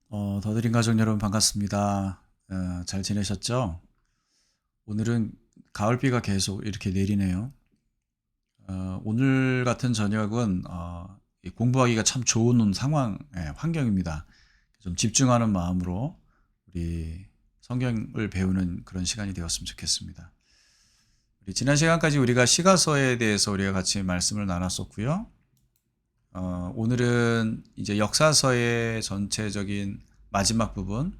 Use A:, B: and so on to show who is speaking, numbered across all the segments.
A: 더드림 가족 여러분 반갑습니다. 잘 지내셨죠? 오늘은 가을비가 계속 이렇게 내리네요. 오늘 같은 저녁은 이 공부하기가 참 좋은 상황, 환경입니다. 좀 집중하는 마음으로 우리 성경을 배우는 그런 시간이 되었으면 좋겠습니다. 우리 지난 시간까지 우리가 시가서에 대해서 우리가 같이 말씀을 나눴었고요. 오늘은 이제 역사서의 전체적인 마지막 부분,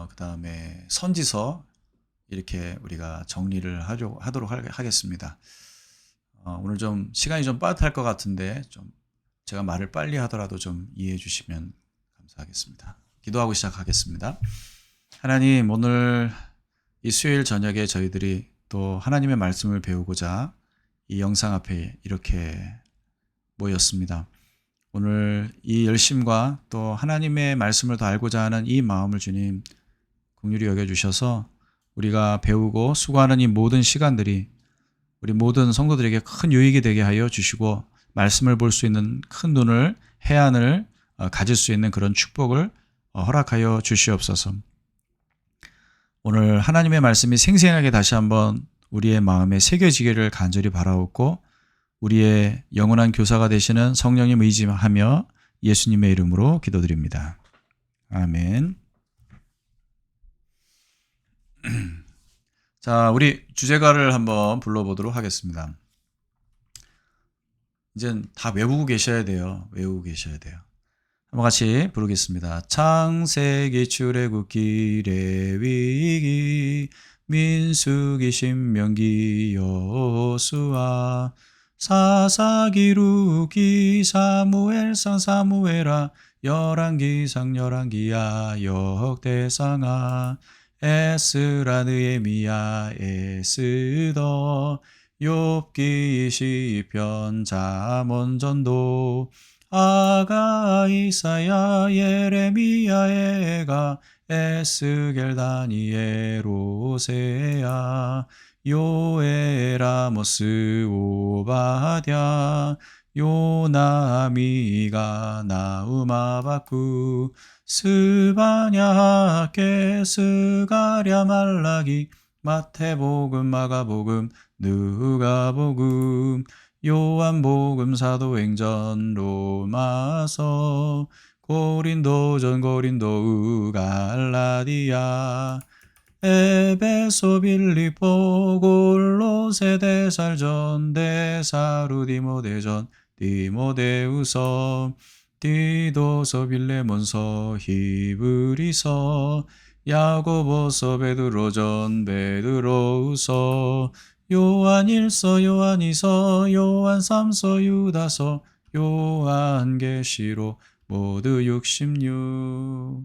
A: 그 다음에 선지서 이렇게 우리가 정리를 하도록 하겠습니다. 오늘 좀 시간이 좀 빠듯할 것 같은데 좀 제가 말을 빨리 하더라도 좀 이해해 주시면 감사하겠습니다. 기도하고 시작하겠습니다. 하나님, 오늘 이 수요일 저녁에 저희들이 또 하나님의 말씀을 배우고자 이 영상 앞에 이렇게 모였습니다. 오늘 이 열심과 또 하나님의 말씀을 더 알고자 하는 이 마음을 주님 긍휼히 여겨주셔서 우리가 배우고 수고하는 이 모든 시간들이 우리 모든 성도들에게 큰 유익이 되게 하여 주시고 말씀을 볼 수 있는 큰 눈을, 해안을 가질 수 있는 그런 축복을 허락하여 주시옵소서. 오늘 하나님의 말씀이 생생하게 다시 한번 우리의 마음에 새겨지기를 간절히 바라옵고 우리의 영원한 교사가 되시는 성령님 의지하며 예수님의 이름으로 기도드립니다. 아멘. 자, 우리 주제가를 한번 불러보도록 하겠습니다. 이젠 다 외우고 계셔야 돼요. 외우고 계셔야 돼요. 한번 같이 부르겠습니다. 창세기, 출애굽기, 레위기, 민수기, 신명기, 여호수아, 사사기, 룻기, 사무엘상, 사무엘하, 열왕기상, 열왕기야, 역대상하, 에스라, 느헤미야, 에스더, 욥기, 시편, 잠언, 전도, 아가, 이사야, 예레미야, 에가, 에스겔, 다니엘, 호세야, 요엘, 아모스, 오바댜, 요나, 미가, 나훔, 하박국, 스바냐, 학개, 스가랴, 말라기, 마태복음, 마가복음, 누가복음, 요한복음, 사도행전, 로마서, 고린도전, 고린도, 갈라디아, 에베소, 빌립보, 골로새, 데살전, 데사루, 디모데전, 디모데후서, 디도서, 빌레몬서, 히브리서, 야고보서, 베드로전, 베드로후서, 요한일서, 요한이서, 요한삼서, 유다서, 요한계시록, 모두 66.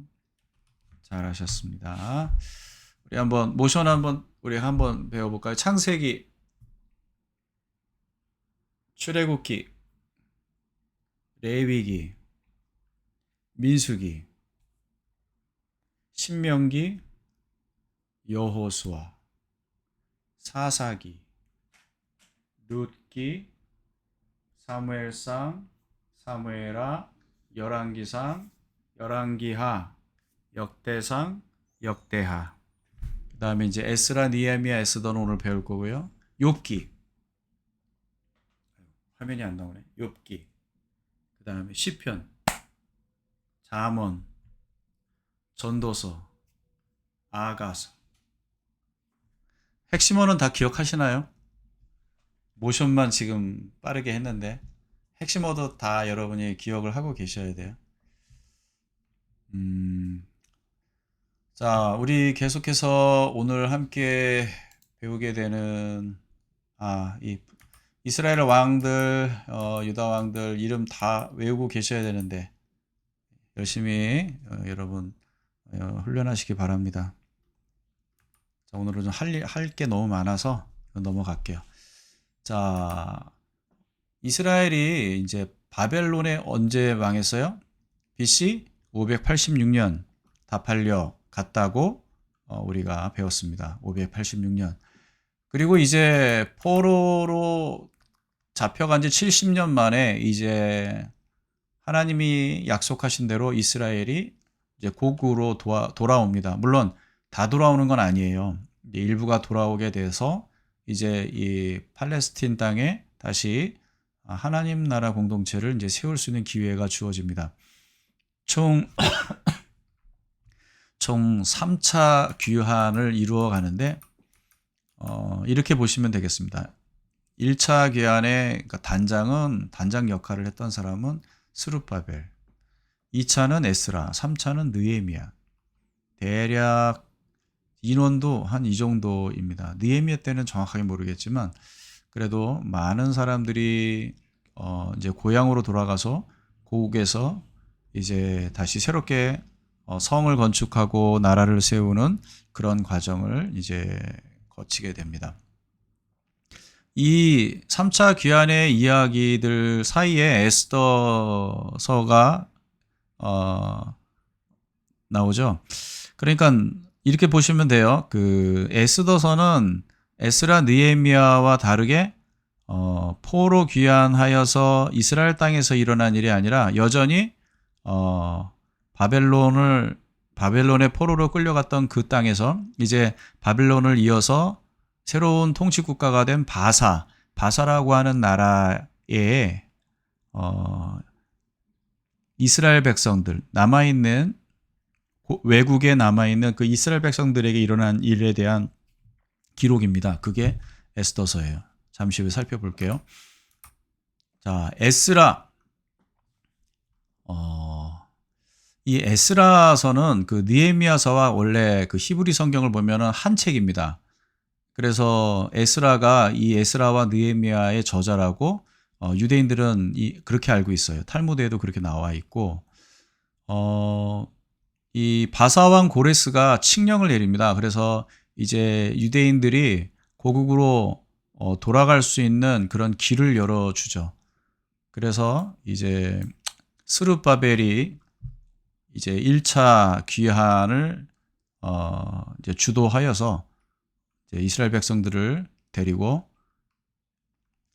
A: 잘하셨습니다. 우리 한번 모션 우리 한번 배워볼까요? 창세기, 출애굽기, 레위기, 민수기, 신명기, 여호수아, 사사기, 룻기, 사무엘상, 사무엘하, 열왕기상, 열왕기하, 역대상, 역대하. 그 다음에 이제 에스라, 니에미야, 에스더는 오늘 배울 거고요. 욥기, 화면이 안 나오네. 욥기. 그 다음에 시편, 잠언, 전도서, 아가서. 핵심어는 다 기억하시나요? 모션만 지금 빠르게 했는데 핵심어도 다 여러분이 기억을 하고 계셔야 돼요. 자, 우리 계속해서 오늘 함께 배우게 되는 이 이스라엘 왕들, 유다 왕들 이름 다 외우고 계셔야 되는데 열심히 여러분 훈련하시기 바랍니다. 자, 오늘은 좀 할 게 너무 많아서 넘어갈게요. 자, 이스라엘이 이제 바벨론에 언제 망했어요? BC 586년 다 팔려갔다고 우리가 배웠습니다. 586년. 그리고 이제 포로로 잡혀간 지 70년 만에 이제 하나님이 약속하신 대로 이스라엘이 이제 고국으로 돌아옵니다. 물론 다 돌아오는 건 아니에요. 일부가 돌아오게 돼서 이제 이 팔레스틴 땅에 다시 하나님 나라 공동체를 이제 세울 수 있는 기회가 주어집니다. 총 3차 귀환을 이루어 가는데 이렇게 보시면 되겠습니다. 1차 귀환의 그러니까 단장 역할을 했던 사람은 스룹바벨, 2차는 에스라, 3차는 느헤미야. 대략 인원도 한 이 정도입니다. 느헤미야 때는 정확하게 모르겠지만 그래도 많은 사람들이 이제 고향으로 돌아가서 고국에서 이제 다시 새롭게 성을 건축하고 나라를 세우는 그런 과정을 이제 거치게 됩니다. 이 3차 귀환의 이야기들 사이에 에스더서가 나오죠. 그러니까 이렇게 보시면 돼요. 그 에스더서는 에스라 느헤미야와 다르게 포로 귀환하여서 이스라엘 땅에서 일어난 일이 아니라 여전히 바벨론의 포로로 끌려갔던 그 땅에서 이제 바벨론을 이어서 새로운 통치 국가가 된 바사라고 하는 나라에 이스라엘 백성들 외국에 남아있는 그 이스라엘 백성들에게 일어난 일에 대한 기록입니다. 그게 에스더서예요. 잠시 후에 살펴볼게요. 자, 에스라. 이 에스라서는 그 느헤미야서와 원래 그 히브리 성경을 보면은 한 책입니다. 그래서 에스라가 이 에스라와 느헤미야의 저자라고 유대인들은 그렇게 알고 있어요. 탈무드에도 그렇게 나와 있고 이 바사왕 고레스가 칙령을 내립니다. 그래서 이제 유대인들이 고국으로 돌아갈 수 있는 그런 길을 열어주죠. 그래서 이제 스룹바벨이 이제 1차 귀환을 이제 주도하여서 이제 이스라엘 백성들을 데리고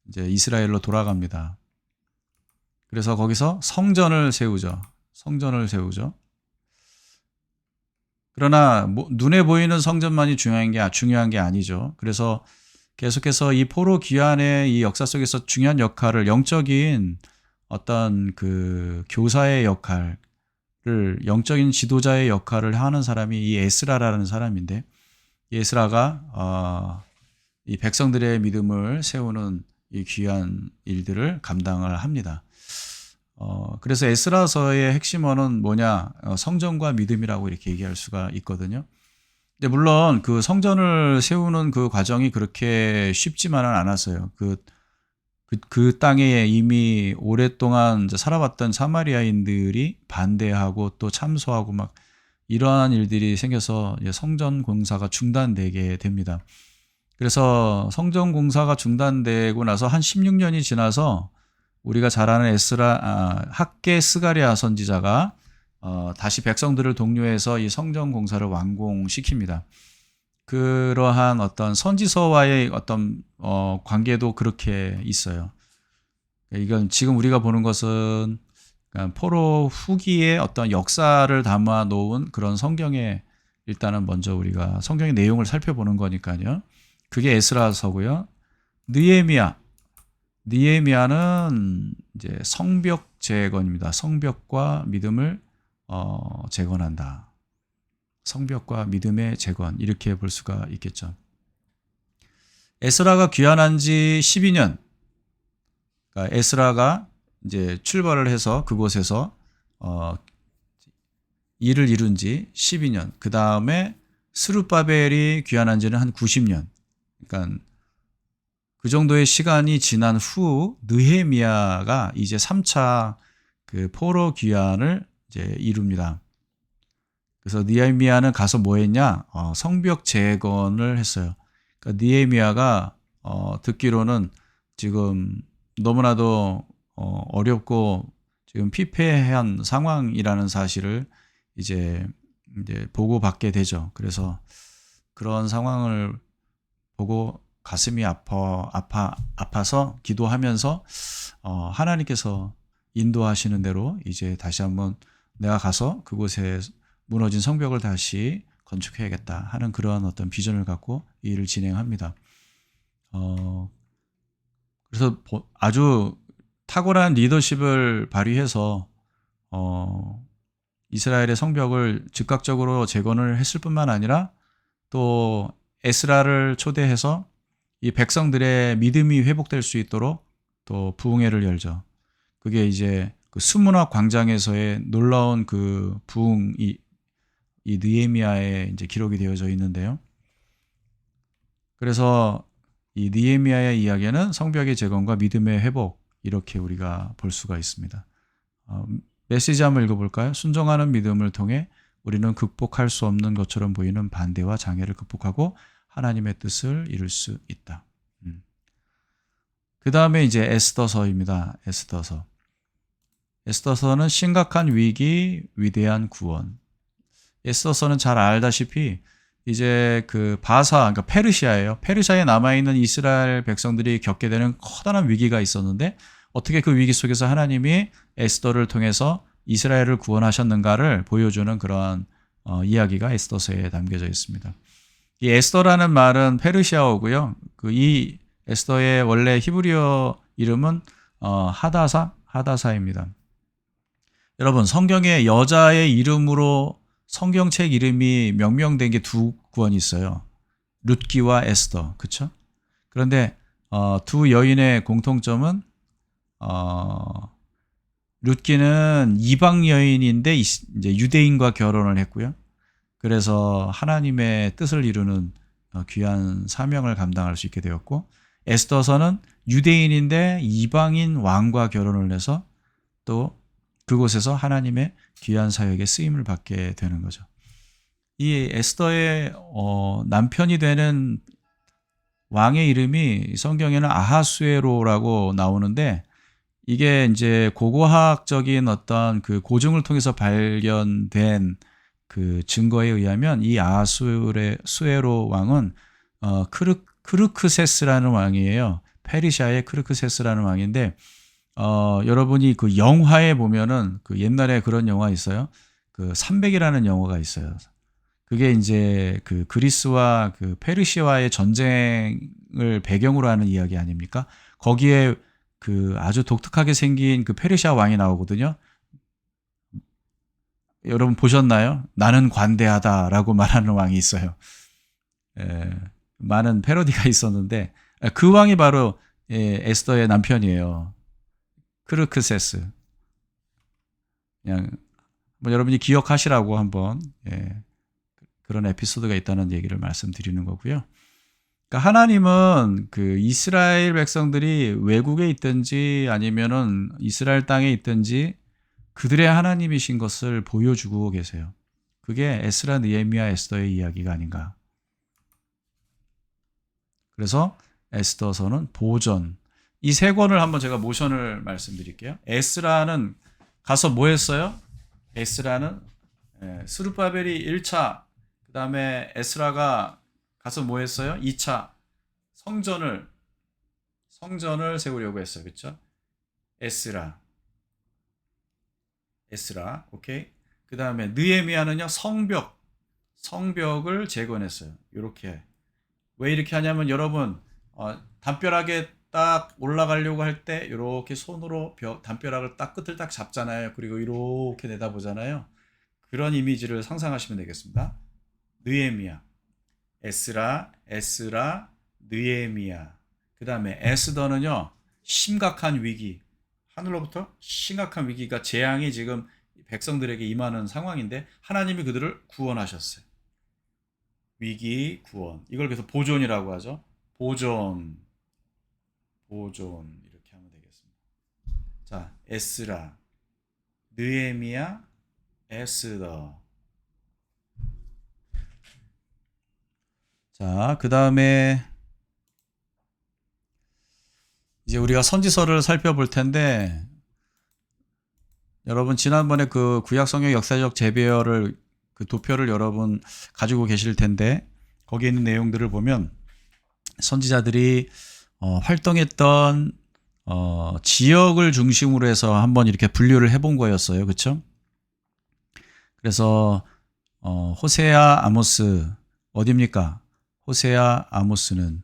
A: 이제 이스라엘로 돌아갑니다. 그래서 거기서 성전을 세우죠. 그러나 눈에 보이는 성전만이 중요한 게 아니죠. 그래서 계속해서 이 포로 귀환의 이 역사 속에서 중요한 역할을 영적인 어떤 그 교사의 역할을 영적인 지도자의 역할을 하는 사람이 이 에스라라는 사람인데 이 에스라가 이 백성들의 믿음을 세우는 이 귀한 일들을 감당을 합니다. 그래서 에스라서의 핵심어는 뭐냐? 성전과 믿음이라고 이렇게 얘기할 수가 있거든요. 근데 물론 그 성전을 세우는 그 과정이 그렇게 쉽지만은 않았어요. 그 땅에 이미 오랫동안 살아왔던 사마리아인들이 반대하고 또 참소하고 막 이러한 일들이 생겨서 성전 공사가 중단되게 됩니다. 그래서 성전 공사가 중단되고 나서 한 16년이 지나서 우리가 잘 아는 학개 스가랴 선지자가 다시 백성들을 독려해서 이 성전 공사를 완공시킵니다. 그러한 어떤 선지서와의 어떤 관계도 그렇게 있어요. 이건 지금 우리가 보는 것은 포로 후기의 어떤 역사를 담아 놓은 그런 성경에 일단은 먼저 우리가 성경의 내용을 살펴보는 거니까요. 그게 에스라서고요. 느헤미야는 이제 성벽 재건입니다. 성벽과 믿음을 재건한다. 성벽과 믿음의 재건 이렇게 볼 수가 있겠죠. 에스라가 귀환한 지 12년. 그러니까 에스라가 이제 출발을 해서 그곳에서 일을 이룬 지 12년. 그 다음에 스룹바벨이 귀환한 지는 한 90년. 그러니까 그 정도의 시간이 지난 후 느헤미야가 이제 3차 그 포로 귀환을 이제 이룹니다. 그래서 느헤미야는 가서 뭐 했냐? 성벽 재건을 했어요. 그러니까 느헤미야가 듣기로는 지금 너무나도 어렵고 지금 피폐한 상황이라는 사실을 이제 보고받게 되죠. 그래서 그런 상황을 보고 가슴이 아파서 기도하면서 하나님께서 인도하시는 대로 이제 다시 한번 내가 가서 그곳에 무너진 성벽을 다시 건축해야겠다 하는 그런 어떤 비전을 갖고 이 일을 진행합니다. 그래서 아주 탁월한 리더십을 발휘해서 이스라엘의 성벽을 즉각적으로 재건을 했을 뿐만 아니라 또 에스라를 초대해서 이 백성들의 믿음이 회복될 수 있도록 또 부흥회를 열죠. 그게 이제 그 수문학 광장에서의 놀라운 그 부흥이 이 느헤미야에 이제 기록이 되어져 있는데요. 그래서 이 느헤미야의 이야기는 성벽의 재건과 믿음의 회복 이렇게 우리가 볼 수가 있습니다. 메시지 한번 읽어볼까요? 순종하는 믿음을 통해 우리는 극복할 수 없는 것처럼 보이는 반대와 장애를 극복하고 하나님의 뜻을 이룰 수 있다. 그 다음에 이제 에스더서입니다. 에스더서는 심각한 위기, 위대한 구원. 에스더서는 잘 알다시피 이제 그 그러니까 페르시아예요. 페르시아에 남아있는 이스라엘 백성들이 겪게 되는 커다란 위기가 있었는데 어떻게 그 위기 속에서 하나님이 에스더를 통해서 이스라엘을 구원하셨는가를 보여주는 그러한 이야기가 에스더서에 담겨져 있습니다. 이 에스더라는 말은 페르시아어고요. 이 에스더의 원래 히브리어 이름은 하다사입니다. 여러분, 성경에 여자의 이름으로 성경책 이름이 명명된 게 두 구원이 있어요. 룻기와 에스더, 그렇죠? 그런데 두 여인의 공통점은 룻기는 이방 여인인데 이제 유대인과 결혼을 했고요. 그래서 하나님의 뜻을 이루는 귀한 사명을 감당할 수 있게 되었고, 에스더서는 유대인인데 이방인 왕과 결혼을 해서 또 그곳에서 하나님의 귀한 사역에 쓰임을 받게 되는 거죠. 이 에스더의 남편이 되는 왕의 이름이 성경에는 아하수에로라고 나오는데 이게 이제 고고학적인 어떤 그 고증을 통해서 발견된 그 증거에 의하면 이 아하수에로 왕은 크르크세스라는 왕이에요. 페르시아의 크르크세스라는 왕인데 여러분이 그 영화에 보면은 그 옛날에 그런 영화 있어요. 그 300이라는 영화가 있어요. 그게 이제 그 그리스와 그 페르시아와의 전쟁을 배경으로 하는 이야기 아닙니까? 거기에 그 아주 독특하게 생긴 그 페르시아 왕이 나오거든요. 여러분 보셨나요? 나는 관대하다라고 말하는 왕이 있어요. 많은 패러디가 있었는데 그 왕이 바로 에스더의 남편이에요. 크르크세스. 그냥 뭐 여러분이 기억하시라고 한번 그런 에피소드가 있다는 얘기를 말씀드리는 거고요. 그러니까 하나님은 그 이스라엘 백성들이 외국에 있든지 아니면은 이스라엘 땅에 있든지 그들의 하나님이신 것을 보여주고 계세요. 그게 에스라, 느헤미야, 에스더의 이야기가 아닌가. 그래서 에스더서는 보전. 이 세 권을 한번 제가 모션을 말씀드릴게요. 에스라는 가서 뭐 했어요? 에스라는 스룹바벨이 1차, 그 다음에 에스라가 가서 뭐 했어요? 2차 성전을 세우려고 했어요. 그렇죠? 에스라, 오케이. 그 다음에 느헤미야는요 성벽을 재건했어요. 이렇게. 왜 이렇게 하냐면 여러분 담벼락에 딱 올라가려고 할 때 이렇게 손으로 담벼락을 딱 끝을 딱 잡잖아요. 그리고 이렇게 내다보잖아요. 그런 이미지를 상상하시면 되겠습니다. 느헤미야, 에스라, 느헤미야. 그 다음에 에스더는요 심각한 위기, 하늘로부터 심각한 위기가 재앙이 지금 백성들에게 임하는 상황인데 하나님이 그들을 구원하셨어요. 위기, 구원. 이걸 그래서 보존이라고 하죠. 보존 이렇게 하면 되겠습니다. 자, 에스라, 느헤미야, 에스더. 자, 그 다음에 이제 우리가 선지서를 살펴볼 텐데 여러분 지난번에 그 구약성경 역사적 재배열을 그 도표를 여러분 가지고 계실 텐데 거기에 있는 내용들을 보면 선지자들이 활동했던 지역을 중심으로 해서 한번 이렇게 분류를 해본 거였어요. 그렇죠? 그래서 호세아, 아모스 어디입니까? 호세아, 아모스는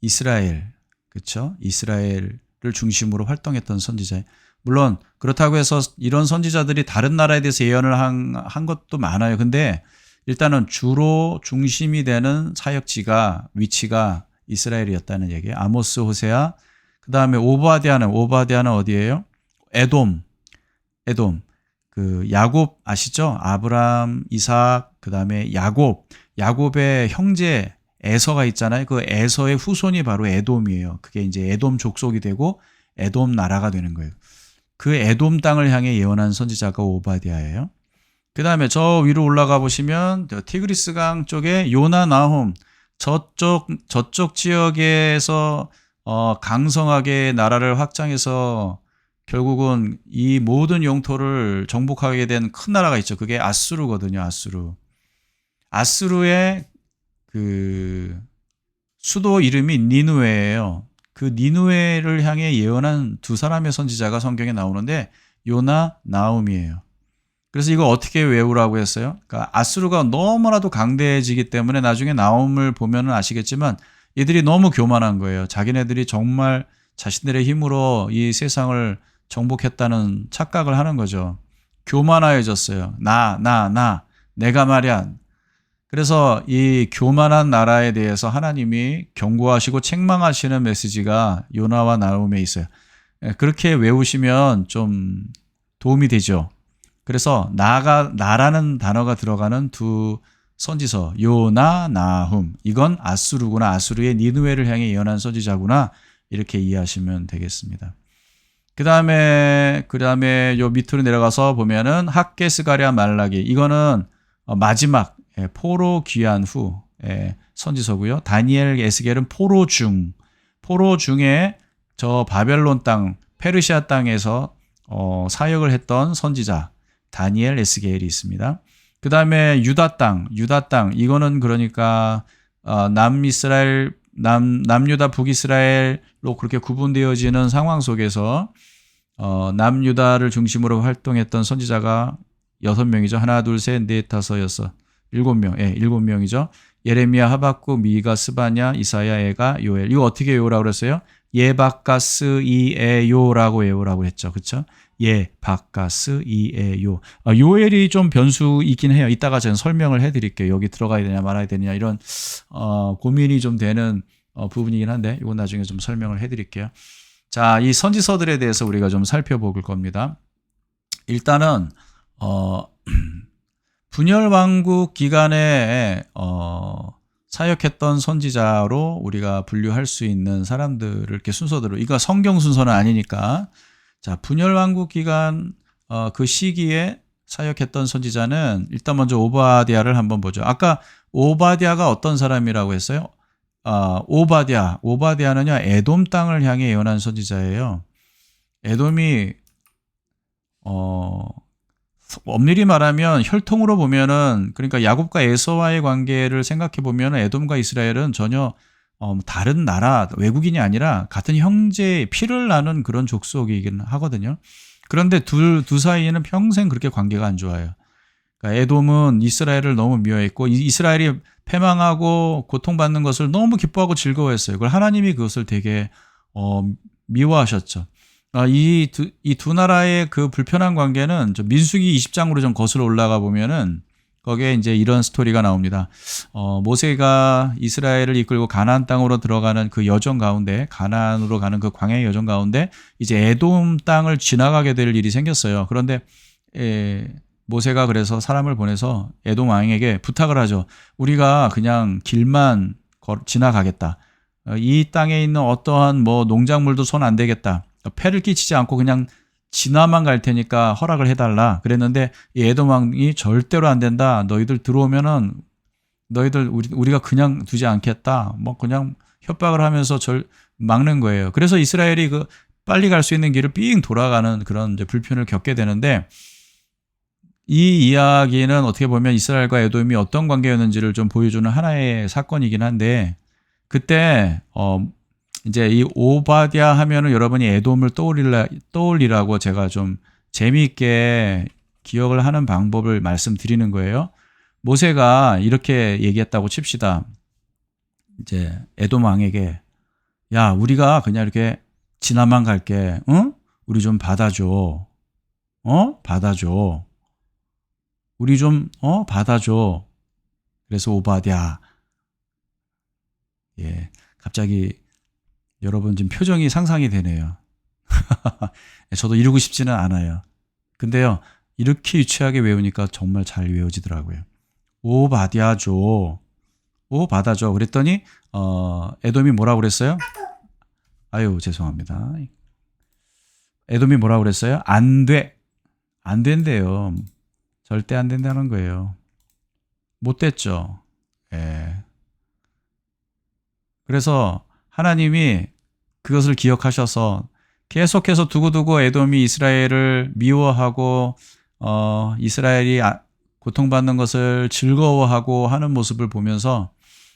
A: 이스라엘, 그렇죠? 이스라엘을 중심으로 활동했던 선지자예요. 물론 그렇다고 해서 이런 선지자들이 다른 나라에 대해서 예언을 한 것도 많아요. 근데 일단은 주로 중심이 되는 사역지가 위치가 이스라엘이었다는 얘기예요. 아모스, 호세아. 그다음에 오바댜는 어디예요? 에돔. 그 야곱 아시죠? 아브람, 이삭, 그다음에 야곱의 형제 에서가 있잖아요. 그 에서의 후손이 바로 에돔이에요. 그게 이제 에돔 족속이 되고 에돔 나라가 되는 거예요. 그 에돔 땅을 향해 예언한 선지자가 오바댜예요. 그다음에 저 위로 올라가 보시면 티그리스 강 쪽에 요나, 나훔 저쪽 지역에서 강성하게 나라를 확장해서 결국은 이 모든 영토를 정복하게 된 큰 나라가 있죠. 그게 아수르거든요. 아수르의 그 수도 이름이 니느웨예요. 그 니느웨를 향해 예언한 두 사람의 선지자가 성경에 나오는데 요나, 나훔이에요. 그래서 이거 어떻게 외우라고 했어요? 그러니까 아수르가 너무나도 강대해지기 때문에 나중에 나훔을 보면은 아시겠지만 이들이 너무 교만한 거예요. 자기네들이 정말 자신들의 힘으로 이 세상을 정복했다는 착각을 하는 거죠. 교만하여졌어요. 내가 말이야. 그래서 이 교만한 나라에 대해서 하나님이 경고하시고 책망하시는 메시지가 요나와 나훔에 있어요. 그렇게 외우시면 좀 도움이 되죠. 그래서 나라는 단어가 들어가는 두 선지서 요나, 나훔. 이건 아수르구나. 아수르의 니느웨를 향해 예언한 선지자구나. 이렇게 이해하시면 되겠습니다. 그다음에 요 밑으로 내려가서 보면은 학개, 스가랴, 말라기. 이거는 마지막 포로 귀환 후 선지서고요. 다니엘, 에스겔은 포로 중에 저 바벨론 땅, 페르시아 땅에서 사역을 했던 선지자 다니엘, 에스겔이 있습니다. 그 다음에 유다 땅 이거는 그러니까 남이스라엘, 남유다, 북이스라엘로 그렇게 구분되어지는 상황 속에서 남유다를 중심으로 활동했던 선지자가 6명이죠. 하나, 둘, 셋, 넷, 다섯, 여섯, 7명. 7명이죠. 예레미야, 하박국, 미가, 스바냐, 이사야, 에가, 요엘. 이거 어떻게 외우라고 그랬어요? 예바가스 이에요라고 외우라고 했죠. 그렇죠? 예바가스 이에요. 요엘이 좀 변수 있긴 해요. 이따가 제가 설명을 해드릴게요. 여기 들어가야 되냐 말아야 되냐 이런 고민이 좀 되는 부분이긴 한데 이건 나중에 좀 설명을 해드릴게요. 자, 이 선지서들에 대해서 우리가 좀 살펴볼 겁니다. 일단은 분열왕국 기간에 사역했던 선지자로 우리가 분류할 수 있는 사람들을 이렇게 순서대로, 이거 성경 순서는 아니니까. 자, 분열왕국 기간 그 시기에 사역했던 선지자는 일단 먼저 오바댜를 한번 보죠. 아까 오바댜가 어떤 사람이라고 했어요? 오바댜는요 에돔 땅을 향해 예언한 선지자예요. 에돔이 엄밀히 말하면 혈통으로 보면은, 그러니까 야곱과 에서와의 관계를 생각해 보면 에돔과 이스라엘은 전혀 다른 나라, 외국인이 아니라 같은 형제, 피를 나눈 그런 족속이긴 하거든요. 그런데 두 사이에는 평생 그렇게 관계가 안 좋아요. 그러니까 에돔은 이스라엘을 너무 미워했고 이스라엘이 패망하고 고통받는 것을 너무 기뻐하고 즐거워했어요. 그걸 하나님이 그것을 되게 미워하셨죠. 이 두 나라의 그 불편한 관계는 민수기 20장으로 좀 거슬러 올라가 보면은 거기에 이제 이런 스토리가 나옵니다. 모세가 이스라엘을 이끌고 가나안 땅으로 들어가는 그 여정 가운데, 가나안으로 가는 그 광야의 여정 가운데 이제 에돔 땅을 지나가게 될 일이 생겼어요. 그런데 모세가 그래서 사람을 보내서 에돔 왕에게 부탁을 하죠. 우리가 그냥 길만 지나가겠다. 이 땅에 있는 어떠한 뭐 농작물도 손 안 대겠다. 폐를 끼치지 않고 그냥 지나만 갈 테니까 허락을 해달라. 그랬는데 이 에돔 왕이 절대로 안 된다. 너희들 들어오면은 너희들 우리가 그냥 두지 않겠다. 뭐 그냥 협박을 하면서 막는 거예요. 그래서 이스라엘이 그 빨리 갈 수 있는 길을 삥 돌아가는 그런 이제 불편을 겪게 되는데, 이 이야기는 어떻게 보면 이스라엘과 에돔이 어떤 관계였는지를 좀 보여주는 하나의 사건이긴 한데, 그때 이제 이 오바댜 하면은 여러분이 에돔을 떠올리라고 제가 좀 재미있게 기억을 하는 방법을 말씀드리는 거예요. 모세가 이렇게 얘기했다고 칩시다. 이제 에돔 왕에게 야, 우리가 그냥 이렇게 지나만 갈게. 응? 우리 좀 받아줘. 받아줘. 우리 좀 받아줘. 그래서 오바댜. 예. 갑자기 여러분 지금 표정이 상상이 되네요. 저도 이루고 싶지는 않아요. 근데요, 이렇게 유치하게 외우니까 정말 잘 외워지더라고요. 오바댜 줘. 받아줘. 그랬더니 에돔이 뭐라고 그랬어요? 아유, 죄송합니다. 에돔이 뭐라고 그랬어요? 안 돼. 안 된대요. 절대 안 된다는 거예요. 못 됐죠. 예. 그래서 하나님이 그것을 기억하셔서 계속해서 두고두고 에돔이 이스라엘을 미워하고 이스라엘이 고통받는 것을 즐거워하고 하는 모습을 보면서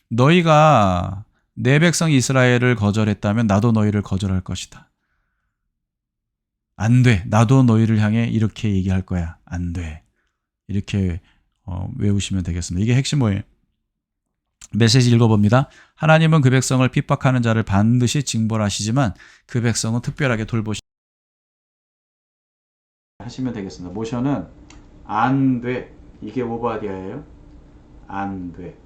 A: 너희가 내 백성 이스라엘을 거절했다면 나도 너희를 거절할 것이다. 안 돼. 나도 너희를 향해 이렇게 얘기할 거야. 안 돼. 이렇게 외우시면 되겠습니다. 이게 핵심 뭐예요? 메시지 읽어봅니다. 하나님은 그 백성을 핍박하는 자를 반드시 징벌하시지만 그 백성은 특별하게 하시면 되겠습니다. 모션은 안 돼. 이게 오바댜예요. 안 돼.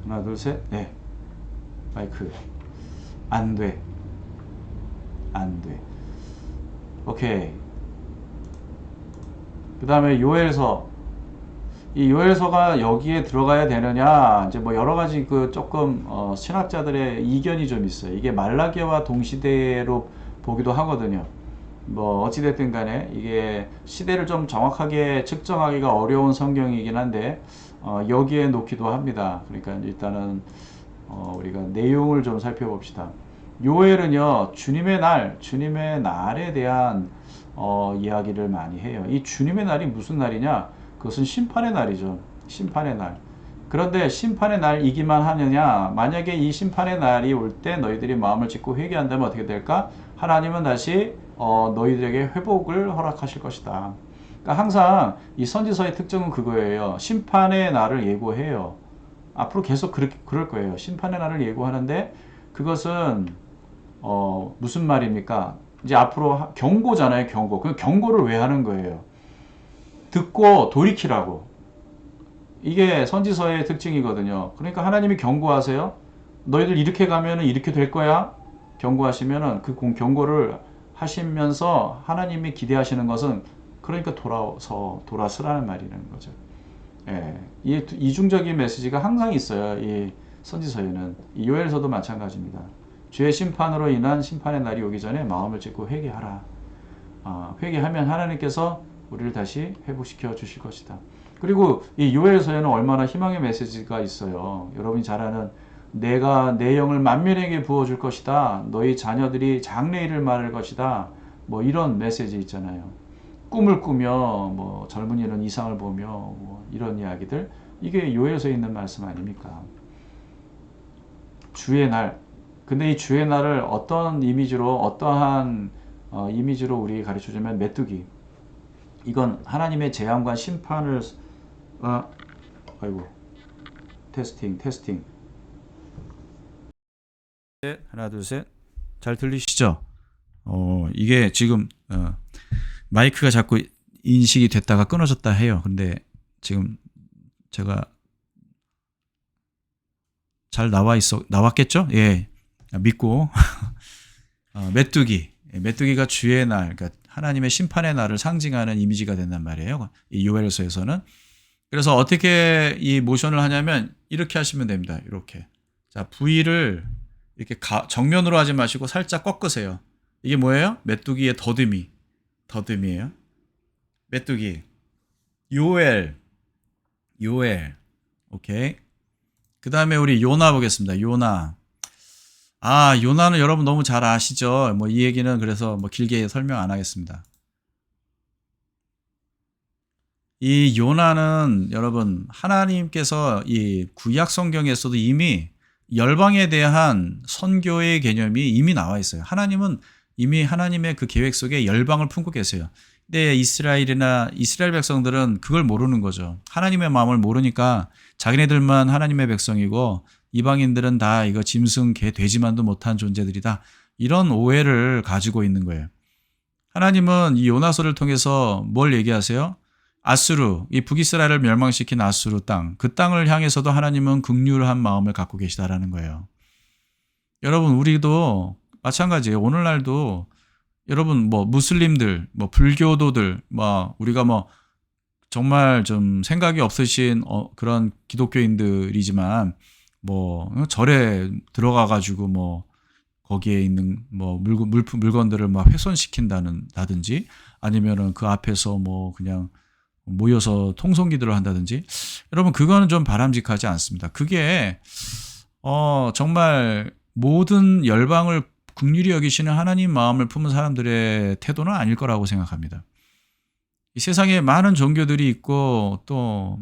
A: 하나, 둘, 셋. 네. 마이크. 안 돼. 안 돼. 오케이. 그 다음에 요엘서. 이 요엘서가 여기에 들어가야 되느냐, 이제 뭐 여러 가지 그 조금 신학자들의 이견이 좀 있어요. 이게 말라기와 동시대로 보기도 하거든요. 뭐 어찌됐든 간에 이게 시대를 좀 정확하게 측정하기가 어려운 성경이긴 한데 여기에 놓기도 합니다. 그러니까 일단은 우리가 내용을 좀 살펴봅시다. 요엘은요, 주님의 날에 대한 이야기를 많이 해요. 이 주님의 날이 무슨 날이냐? 그것은 심판의 날이죠. 심판의 날. 그런데 심판의 날이기만 하느냐? 만약에 이 심판의 날이 올 때 너희들이 마음을 짓고 회개한다면 어떻게 될까? 하나님은 다시 너희들에게 회복을 허락하실 것이다. 그러니까 항상 이 선지서의 특징은 그거예요. 심판의 날을 예고해요. 앞으로 계속 그럴 거예요. 심판의 날을 예고하는데 그것은 무슨 말입니까? 이제 앞으로 경고잖아요. 경고. 그 경고를 왜 하는 거예요? 듣고 돌이키라고. 이게 선지서의 특징이거든요. 그러니까 하나님이 경고하세요. 너희들 이렇게 가면 이렇게 될 거야. 경고하시면은 그 경고를 하시면서 하나님이 기대하시는 것은 그러니까 돌아서라는 말이라는 거죠. 예, 이 이중적인 메시지가 항상 있어요. 이 선지서에는. 이 요엘서도 마찬가지입니다. 죄의 심판으로 인한 심판의 날이 오기 전에 마음을 짓고 회개하라. 회개하면 하나님께서 우리를 다시 회복시켜 주실 것이다. 그리고 이 요엘서에는 얼마나 희망의 메시지가 있어요. 여러분이 잘 아는 내가 내 영을 만민에게 부어줄 것이다. 너희 자녀들이 장래일을 말할 것이다. 뭐 이런 메시지 있잖아요. 꿈을 꾸며 뭐 젊은이는 이상을 보며 뭐 이런 이야기들. 이게 요엘서에 있는 말씀 아닙니까? 주의 날. 근데 이 주의 날을 어떤 이미지로 어떠한 이미지로 우리 가르쳐주면 메뚜기. 이건 하나님의 재앙과 심판을 아이고 테스팅 하나 둘 셋 잘 들리시죠? 이게 지금 마이크가 자꾸 인식이 됐다가 끊어졌다 해요. 근데 지금 제가 잘 나왔겠죠? 예, 믿고 메뚜기가 주의 날, 그러니까 하나님의 심판의 날을 상징하는 이미지가 된단 말이에요. 이 요엘서에서는. 그래서 어떻게 이 모션을 하냐면 이렇게 하시면 됩니다. 이렇게. 자, V를 이렇게 정면으로 하지 마시고 살짝 꺾으세요. 이게 뭐예요? 메뚜기의 더듬이에요. 메뚜기. 요엘. 오케이. 그 다음에 우리 요나 보겠습니다. 요나. 요나는 여러분 너무 잘 아시죠? 뭐 이 얘기는 그래서 뭐 길게 설명 안 하겠습니다. 이 요나는 여러분 하나님께서 이 구약 성경에서도 이미 열방에 대한 선교의 개념이 이미 나와 있어요. 하나님은 이미 하나님의 그 계획 속에 열방을 품고 계세요. 근데 이스라엘 백성들은 그걸 모르는 거죠. 하나님의 마음을 모르니까 자기네들만 하나님의 백성이고 이방인들은 다 이거 짐승, 개, 돼지만도 못한 존재들이다. 이런 오해를 가지고 있는 거예요. 하나님은 이 요나서를 통해서 뭘 얘기하세요? 아수르, 이 북이스라엘을 멸망시킨 아수르 땅, 그 땅을 향해서도 하나님은 긍휼한 마음을 갖고 계시다라는 거예요. 여러분, 우리도 마찬가지예요. 오늘날도 여러분 뭐 무슬림들, 뭐 불교도들, 뭐 우리가 뭐 정말 좀 생각이 없으신 그런 기독교인들이지만 뭐 절에 들어가 가지고 뭐 거기에 있는 뭐 물건들을 막 훼손시킨다든지 아니면은 그 앞에서 뭐 그냥 모여서 통성기도를 한다든지 여러분 그거는 좀 바람직하지 않습니다. 그게 정말 모든 열방을 긍휼히 여기시는 하나님 마음을 품은 사람들의 태도는 아닐 거라고 생각합니다. 이 세상에 많은 종교들이 있고 또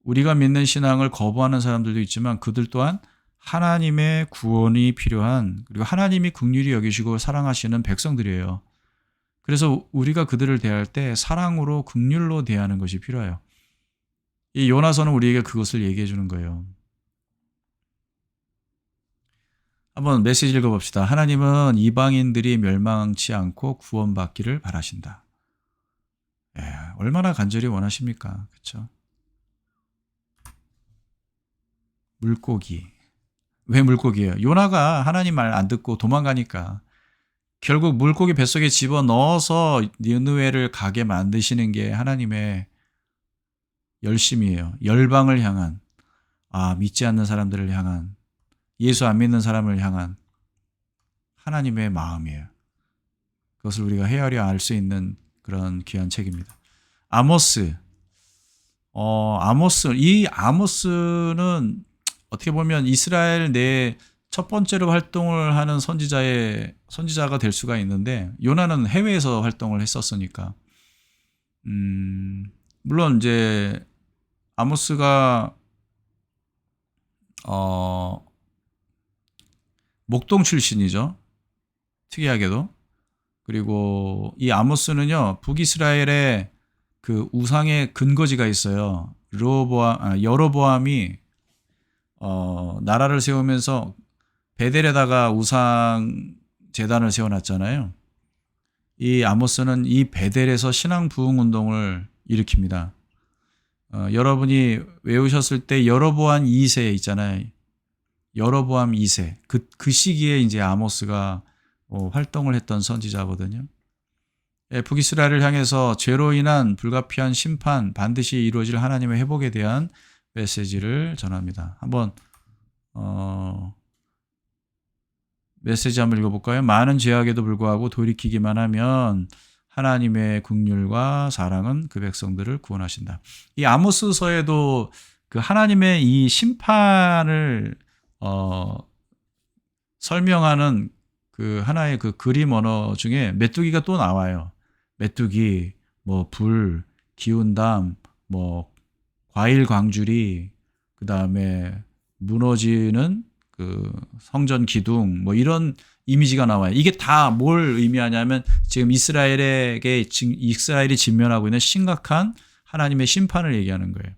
A: 우리가 믿는 신앙을 거부하는 사람들도 있지만 그들 또한 하나님의 구원이 필요한 그리고 하나님이 긍휼히 여기시고 사랑하시는 백성들이에요. 그래서 우리가 그들을 대할 때 사랑으로 긍휼로 대하는 것이 필요해요. 이 요나서는 우리에게 그것을 얘기해 주는 거예요. 한번 메시지 읽어봅시다. 하나님은 이방인들이 멸망치 않고 구원받기를 바라신다. 예, 얼마나 간절히 원하십니까? 그렇죠? 물고기. 왜 물고기예요? 요나가 하나님 말 안 듣고 도망가니까 결국 물고기 뱃속에 집어넣어서 니느웨를 가게 만드시는 게 하나님의 열심이에요. 열방을 향한, 믿지 않는 사람들을 향한, 예수 안 믿는 사람을 향한 하나님의 마음이에요. 그것을 우리가 헤아려 알 수 있는 그런 귀한 책입니다. 아모스. 이 아모스는 어떻게 보면 이스라엘 내에 첫 번째로 활동을 하는 선지자가 될 수가 있는데 요나는 해외에서 활동을 했었으니까 물론 이제 아모스가 목동 출신이죠. 특이하게도. 그리고 이 아모스는요 북이스라엘의 그 우상의 근거지가 있어요. 여로보암이 나라를 세우면서 베델에다가 우상 재단을 세워놨잖아요. 이 아모스는 이 베델에서 신앙 부흥 운동을 일으킵니다. 여러분이 외우셨을 때 여로보암 2세 있잖아요. 여로보암 2세. 그 시기에 이제 아모스가 활동을 했던 선지자거든요. 북이스라엘을 향해서 죄로 인한 불가피한 심판 반드시 이루어질 하나님의 회복에 대한 메시지를 전합니다. 한번 메시지 한번 읽어볼까요? 많은 죄악에도 불구하고 돌이키기만 하면 하나님의 긍휼과 사랑은 그 백성들을 구원하신다. 이 아모스서에도 그 하나님의 이 심판을 설명하는 그 하나의 그 그림 언어 중에 메뚜기가 또 나와요. 메뚜기, 뭐 불, 기운담, 뭐 과일 광주리, 그 다음에 무너지는 그 성전 기둥, 뭐 이런 이미지가 나와요. 이게 다 뭘 의미하냐면 지금 이스라엘이 직면하고 있는 심각한 하나님의 심판을 얘기하는 거예요.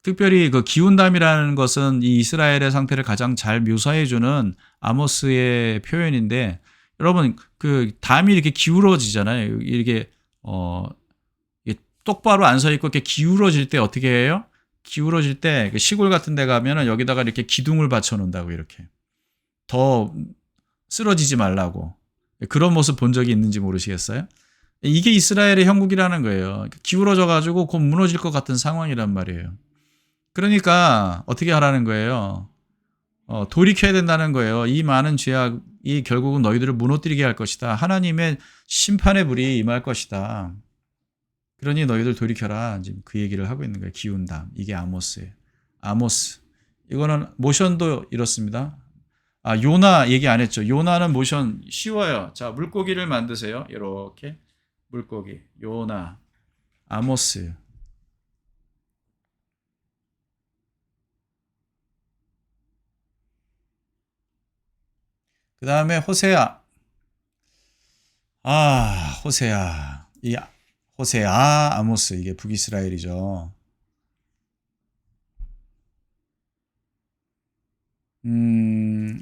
A: 특별히 그 기운담이라는 것은 이 이스라엘의 상태를 가장 잘 묘사해주는 아모스의 표현인데, 여러분 그 담이 이렇게 기울어지잖아요. 이게 똑바로 안 서 있고 이렇게 기울어질 때 어떻게 해요? 기울어질 때 시골 같은 데 가면은 여기다가 이렇게 기둥을 받쳐 놓는다고, 이렇게 더 쓰러지지 말라고. 그런 모습 본 적이 있는지 모르시겠어요? 이게 이스라엘의 형국이라는 거예요. 기울어져 가지고 곧 무너질 것 같은 상황이란 말이에요. 그러니까 어떻게 하라는 거예요? 돌이켜야 된다는 거예요. 이 많은 죄악이 결국은 너희들을 무너뜨리게 할 것이다. 하나님의 심판의 불이 임할 것이다. 그러니 너희들 돌이켜라. 지금 그 얘기를 하고 있는 거예요. 기운담. 이게 아모스예요. 아모스. 이거는 모션도 이렇습니다. 요나 얘기 안 했죠. 요나는 모션 쉬워요. 자, 물고기를 만드세요. 이렇게 물고기. 요나. 아모스. 그 다음에 호세아. 호세아. 호세아, 아모스, 이게 북이스라엘이죠. 음,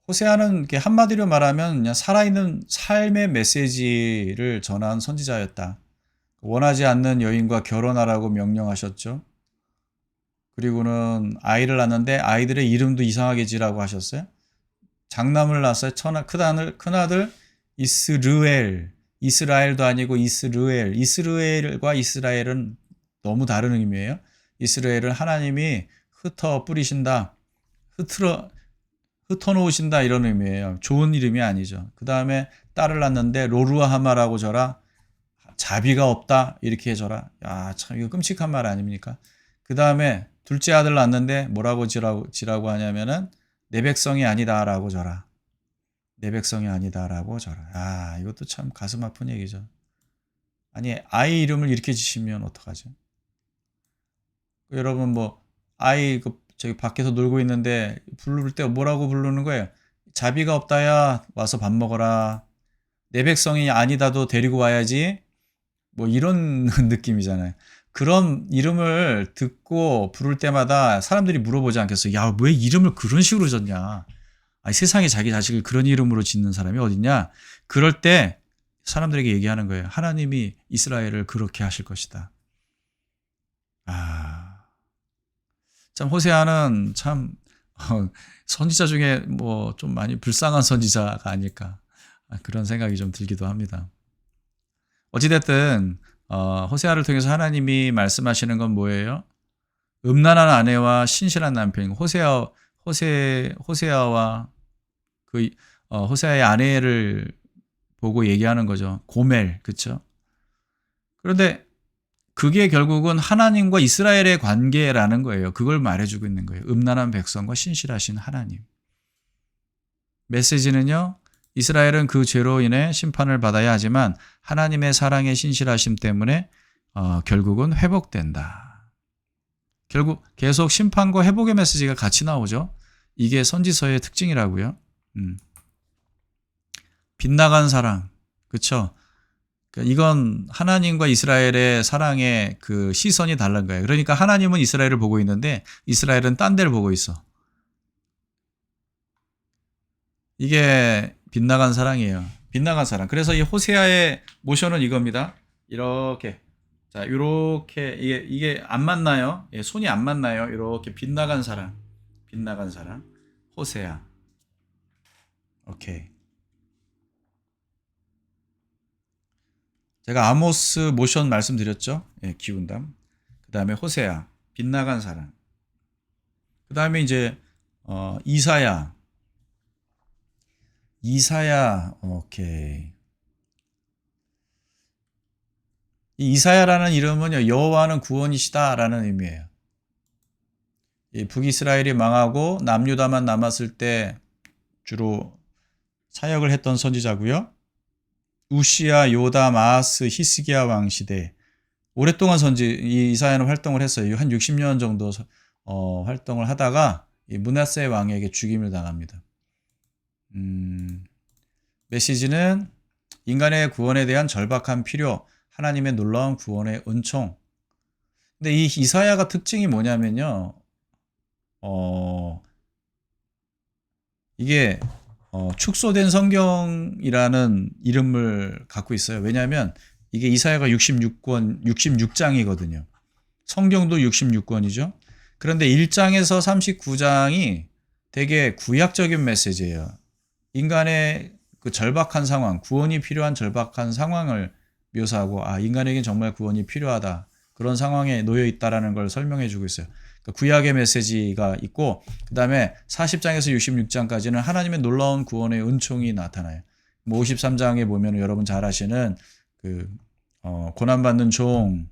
A: 호세아는 이렇게 한마디로 말하면 그냥 살아있는 삶의 메시지를 전한 선지자였다. 원하지 않는 여인과 결혼하라고 명령하셨죠. 그리고는 아이를 낳았는데 아이들의 이름도 이상하게 지라고 하셨어요. 장남을 낳았어요. 큰아들 이스르엘. 이스라엘도 아니고 이스르엘. 이스라엘과 이스라엘은 너무 다른 의미예요. 이스라엘은 하나님이 흩어 뿌리신다. 흩어놓으신다 이런 의미예요. 좋은 이름이 아니죠. 그 다음에 딸을 낳는데 로루아하마라고 져라. 자비가 없다 이렇게 해줘라. 야, 참 이거 끔찍한 말 아닙니까? 그 다음에 둘째 아들 낳는데 뭐라고 지라고 하냐면은 내 백성이 아니다라고 져라. 내 백성이 아니다라고 져라. 아, 이것도 참 가슴 아픈 얘기죠. 아니, 아이 이름을 이렇게 지시면 어떡하죠? 여러분 뭐 아이 저기 밖에서 놀고 있는데 부를 때 뭐라고 부르는 거예요? 자비가 없다야 와서 밥 먹어라. 내 백성이 아니다도 데리고 와야지. 뭐 이런 느낌이잖아요. 그런 이름을 듣고 부를 때마다 사람들이 물어보지 않겠어요? 야, 왜 이름을 그런 식으로 졌냐? 아니, 세상에 자기 자식을 그런 이름으로 짓는 사람이 어딨냐? 그럴 때 사람들에게 얘기하는 거예요. 하나님이 이스라엘을 그렇게 하실 것이다. 참 호세아는 참 선지자 중에 뭐 좀 많이 불쌍한 선지자가 아닐까 그런 생각이 좀 들기도 합니다. 어찌됐든 호세아를 통해서 하나님이 말씀하시는 건 뭐예요? 음란한 아내와 신실한 남편. 호세아와 호세아의 아내를 보고 얘기하는 거죠. 고멜, 그렇죠? 그런데 그게 결국은 하나님과 이스라엘의 관계라는 거예요. 그걸 말해주고 있는 거예요. 음란한 백성과 신실하신 하나님. 메시지는요. 이스라엘은 그 죄로 인해 심판을 받아야 하지만 하나님의 사랑의 신실하심 때문에 결국은 회복된다. 결국 계속 심판과 회복의 메시지가 같이 나오죠. 이게 선지서의 특징이라고요. 빗나간 사랑, 그렇죠? 이건 하나님과 이스라엘의 사랑의 그 시선이 다른 거예요. 그러니까 하나님은 이스라엘을 보고 있는데 이스라엘은 딴 데를 보고 있어. 이게 빗나간 사랑이에요. 빗나간 사랑. 그래서 이 호세아의 모션은 이겁니다. 이렇게. 자, 이렇게 이게 안 맞나요? 예, 손이 안 맞나요? 이렇게 빗나간 사랑. 빗나간 사랑. 호세아. 오케이. 제가 아모스 모션 말씀드렸죠? 예, 기운담. 그 다음에 호세아, 빗나간 사랑. 그 다음에 이제 이사야. 오케이. 이 이사야라는 이름은요, 여호와는 구원이시다라는 의미예요. 이 북이스라엘이 망하고 남유다만 남았을 때 주로 사역을 했던 선지자고요. 우시야, 요담, 아하스, 히스기야 왕 시대 오랫동안 이 이사야는 활동을 했어요. 한 60년 정도 활동을 하다가 이 므낫세 왕에게 죽임을 당합니다. 메시지는 인간의 구원에 대한 절박한 필요, 하나님의 놀라운 구원의 은총. 근데 이 이사야가 특징이 뭐냐면요. 이게 축소된 성경이라는 이름을 갖고 있어요. 왜냐하면 이게 이사야가 66장이거든요. 성경도 66권이죠. 그런데 1장에서 39장이 되게 구약적인 메시지예요. 인간의 그 절박한 상황, 구원이 필요한 절박한 상황을 묘사하고 인간에겐 정말 구원이 필요하다. 그런 상황에 놓여 있다라는 걸 설명해 주고 있어요. 구약의 메시지가 있고 그다음에 40장에서 66장까지는 하나님의 놀라운 구원의 은총이 나타나요. 53장에 보면 여러분 잘 아시는 고난받는 종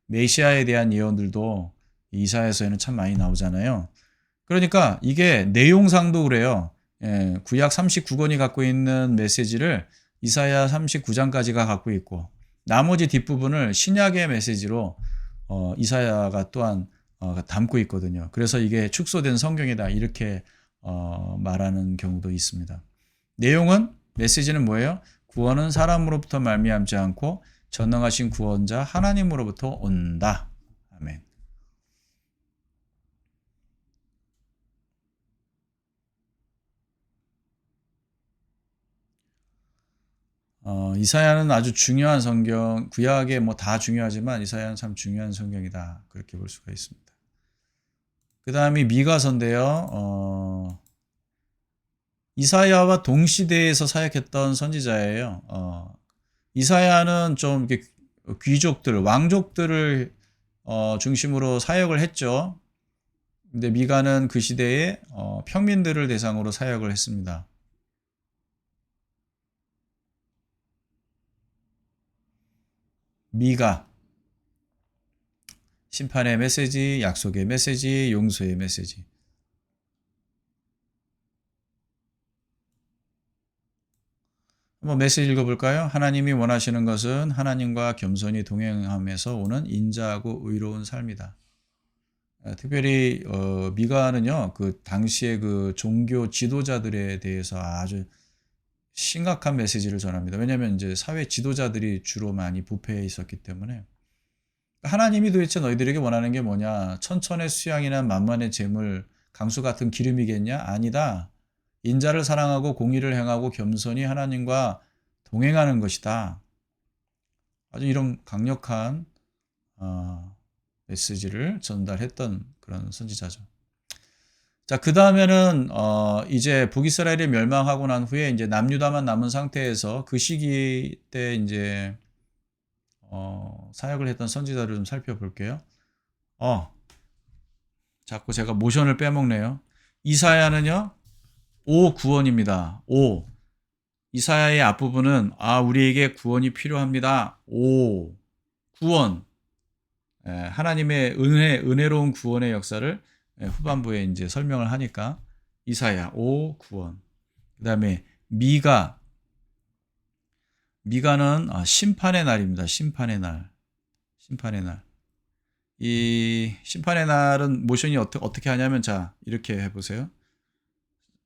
A: 메시아에 대한 예언들도 이사야서에는 참 많이 나오잖아요. 그러니까 이게 내용상도 그래요. 구약 39권이 갖고 있는 메시지를 이사야 39장까지가 갖고 있고 나머지 뒷부분을 신약의 메시지로 이사야가 또한 담고 있거든요. 그래서 이게 축소된 성경이다 이렇게 말하는 경우도 있습니다. 내용은 메시지는 뭐예요? 구원은 사람으로부터 말미암지 않고 전능하신 구원자 하나님으로부터 온다. 아멘. 이사야는 아주 중요한 성경, 구약에 뭐 다 중요하지만 이사야는 참 중요한 성경이다. 그렇게 볼 수가 있습니다. 그 다음이 미가서인데요. 이사야와 동시대에서 사역했던 선지자예요. 이사야는 좀 이렇게 귀족들, 왕족들을 중심으로 사역을 했죠. 근데 미가는 그 시대에 평민들을 대상으로 사역을 했습니다. 미가 심판의 메시지, 약속의 메시지, 용서의 메시지. 한번 메시지 읽어볼까요? 하나님이 원하시는 것은 하나님과 겸손히 동행하면서 오는 인자하고 의로운 삶이다. 특별히 미가는요, 그 당시에 그 종교 지도자들에 대해서 아주 심각한 메시지를 전합니다. 왜냐하면 이제 사회 지도자들이 주로 많이 부패해 있었기 때문에 하나님이 도대체 너희들에게 원하는 게 뭐냐? 천천의 수양이나 만만의 재물, 강수 같은 기름이겠냐? 아니다. 인자를 사랑하고 공의를 행하고 겸손히 하나님과 동행하는 것이다. 아주 이런 강력한 메시지를 전달했던 그런 선지자죠. 자, 그 다음에는 이제 북이스라엘이 멸망하고 난 후에 이제 남유다만 남은 상태에서 그 시기 때 이제 사역을 했던 선지자를 좀 살펴볼게요. 자꾸 제가 모션을 빼먹네요. 이사야는요, 5 구원입니다. 5. 이사야의 앞부분은 우리에게 구원이 필요합니다. 5. 구원. 하나님의 은혜로운 구원의 역사를 후반부에 이제 설명을 하니까 이사야 5 구원. 그다음에 미가는 심판의 날입니다. 심판의 날. 이 심판의 날은 모션이 어떻게 하냐면 자, 이렇게 해 보세요.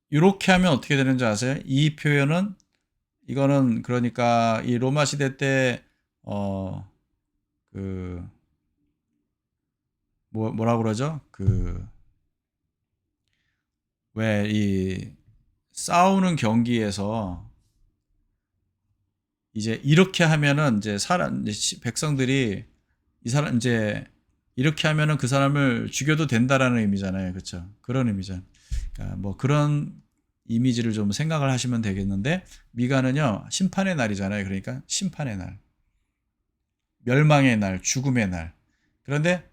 A: 이렇게 하면 어떻게 되는지 아세요? 이 표현은 이거는 그러니까 이 로마 시대 때 뭐라고 그러죠? 왜 이 싸우는 경기에서 이제 이렇게 하면은 이제 백성들이 이 사람 이제 이렇게 하면은 그 사람을 죽여도 된다라는 의미잖아요. 그렇죠? 그런 의미죠. 그러니까 뭐 그런 이미지를 좀 생각을 하시면 되겠는데 미가는요. 심판의 날이잖아요. 그러니까 심판의 날. 멸망의 날, 죽음의 날. 그런데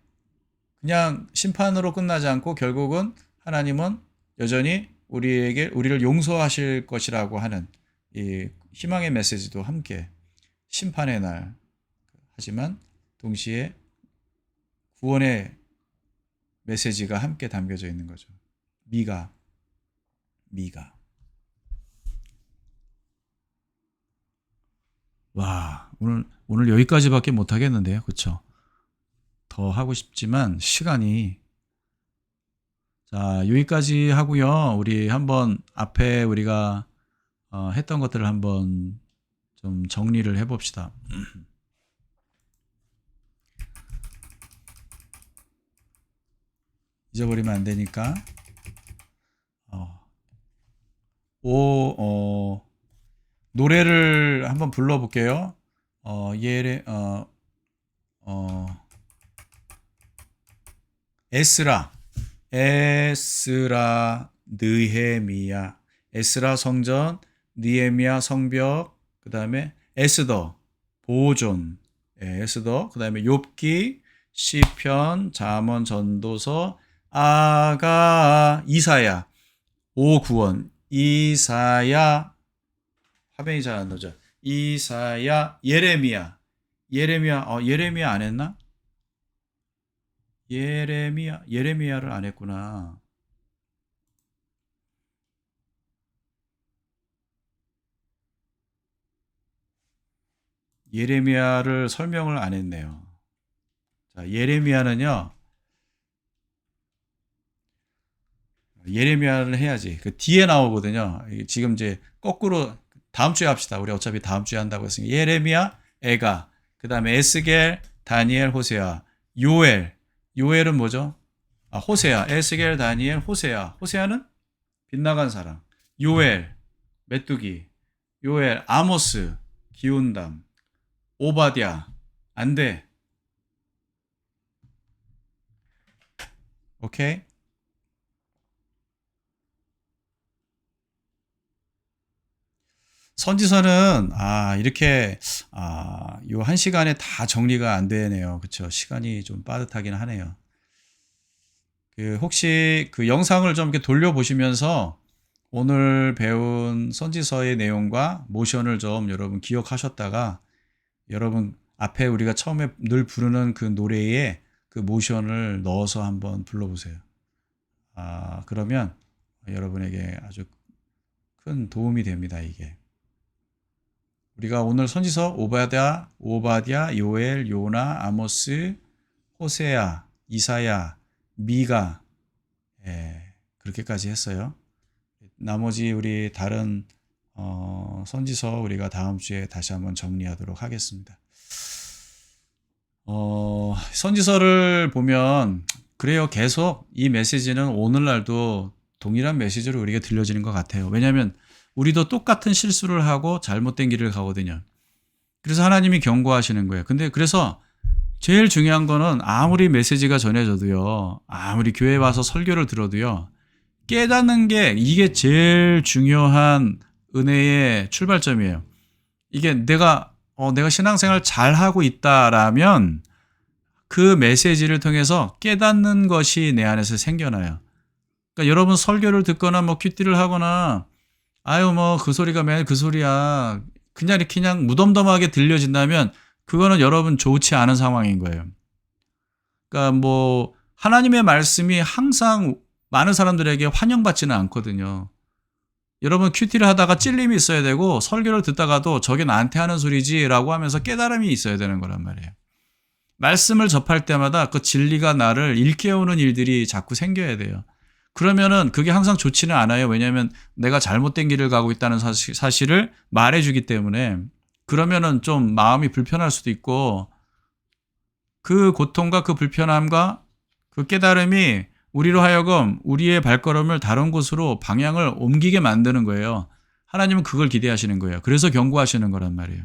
A: 그냥 심판으로 끝나지 않고 결국은 하나님은 여전히 우리를 용서하실 것이라고 하는 이 희망의 메시지도 함께 심판의 날, 하지만 동시에 구원의 메시지가 함께 담겨져 있는 거죠. 미가. 와, 오늘 여기까지밖에 못 하겠는데요. 그렇죠? 더 하고 싶지만 시간이. 자, 여기까지 하고요. 우리 한번 앞에 우리가 했던 것들을 한번 좀 정리를 해봅시다. 잊어버리면 안 되니까. 노래를 한번 불러볼게요. 에스라, 느헤미야, 에스라 성전, 느헤미야 성벽, 그 다음에 에스더, 보존, 에스더, 그 다음에 욥기, 시편, 잠언, 전도서, 이사야, 5 구원, 이사야, 화면이 잘 안 나오죠. 이사야, 예레미야 안 했나? 예레미야를 안 했구나. 예레미야를 설명을 안 했네요. 자, 예레미야를 해야지. 그 뒤에 나오거든요. 지금 이제 거꾸로 다음 주에 합시다. 우리 어차피 다음 주에 한다고 했으니까. 예레미야, 에가, 그 다음에 에스겔, 다니엘, 호세아, 요엘. 요엘은 뭐죠? 호세아, 에스겔, 다니엘, 호세아. 호세아는 빗나간 사람. 요엘, 메뚜기. 요엘, 아모스, 기운담. 오바댜, 안 돼. 오케이? 선지서는 이렇게 요 한 시간에 다 정리가 안 되네요. 그렇죠? 시간이 좀 빠듯하긴 하네요. 혹시 그 영상을 좀 이렇게 돌려보시면서 오늘 배운 선지서의 내용과 모션을 좀 여러분 기억하셨다가 여러분 앞에 우리가 처음에 늘 부르는 그 노래에 그 모션을 넣어서 한번 불러보세요. 그러면 여러분에게 아주 큰 도움이 됩니다, 이게. 우리가 오늘 선지서 오바댜, 요엘, 요나, 아모스, 호세아, 이사야, 미가 그렇게까지 했어요. 나머지 우리 다른 선지서 우리가 다음 주에 다시 한번 정리하도록 하겠습니다. 선지서를 보면 그래요. 계속 이 메시지는 오늘날도 동일한 메시지로 우리에게 들려지는 것 같아요. 왜냐하면 우리도 똑같은 실수를 하고 잘못된 길을 가거든요. 그래서 하나님이 경고하시는 거예요. 근데 그래서 제일 중요한 거는 아무리 메시지가 전해져도요, 아무리 교회에 와서 설교를 들어도요, 깨닫는 게 이게 제일 중요한 은혜의 출발점이에요. 이게 내가 신앙생활 잘 하고 있다라면 그 메시지를 통해서 깨닫는 것이 내 안에서 생겨나요. 그러니까 여러분 설교를 듣거나 뭐 큐티를 하거나 그 소리가 맨 그 소리야. 그냥 무덤덤하게 들려진다면 그거는 여러분 좋지 않은 상황인 거예요. 그러니까 뭐 하나님의 말씀이 항상 많은 사람들에게 환영받지는 않거든요. 여러분 큐티를 하다가 찔림이 있어야 되고 설교를 듣다가도 저게 나한테 하는 소리지라고 하면서 깨달음이 있어야 되는 거란 말이에요. 말씀을 접할 때마다 그 진리가 나를 일깨우는 일들이 자꾸 생겨야 돼요. 그러면은 그게 항상 좋지는 않아요. 왜냐하면 내가 잘못된 길을 가고 있다는 사실을 말해주기 때문에 그러면은 좀 마음이 불편할 수도 있고 그 고통과 그 불편함과 그 깨달음이 우리로 하여금 우리의 발걸음을 다른 곳으로 방향을 옮기게 만드는 거예요. 하나님은 그걸 기대하시는 거예요. 그래서 경고하시는 거란 말이에요.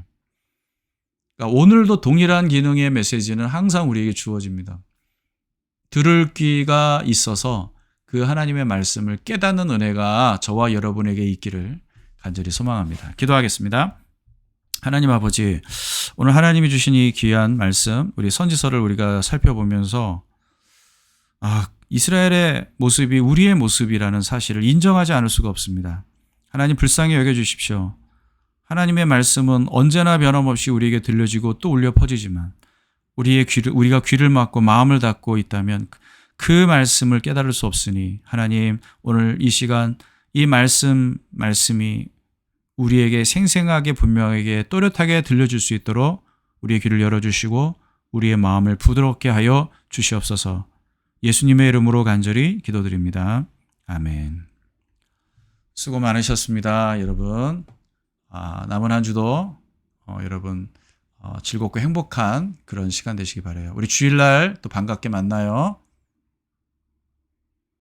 A: 그러니까 오늘도 동일한 기능의 메시지는 항상 우리에게 주어집니다. 들을 귀가 있어서 그 하나님의 말씀을 깨닫는 은혜가 저와 여러분에게 있기를 간절히 소망합니다. 기도하겠습니다. 하나님 아버지, 오늘 하나님이 주신 이 귀한 말씀, 우리 선지서를 우리가 살펴보면서 이스라엘의 모습이 우리의 모습이라는 사실을 인정하지 않을 수가 없습니다. 하나님 불쌍히 여겨주십시오. 하나님의 말씀은 언제나 변함없이 우리에게 들려지고 또 울려 퍼지지만 우리가 귀를 막고 마음을 닫고 있다면 그 말씀을 깨달을 수 없으니 하나님 오늘 이 시간 이 말씀이 우리에게 생생하게 분명하게 또렷하게 들려줄 수 있도록 우리의 귀를 열어주시고 우리의 마음을 부드럽게 하여 주시옵소서. 예수님의 이름으로 간절히 기도드립니다. 아멘. 수고 많으셨습니다, 여러분. 남은 한 주도 여러분 즐겁고 행복한 그런 시간 되시기 바라요. 우리 주일날 또 반갑게 만나요.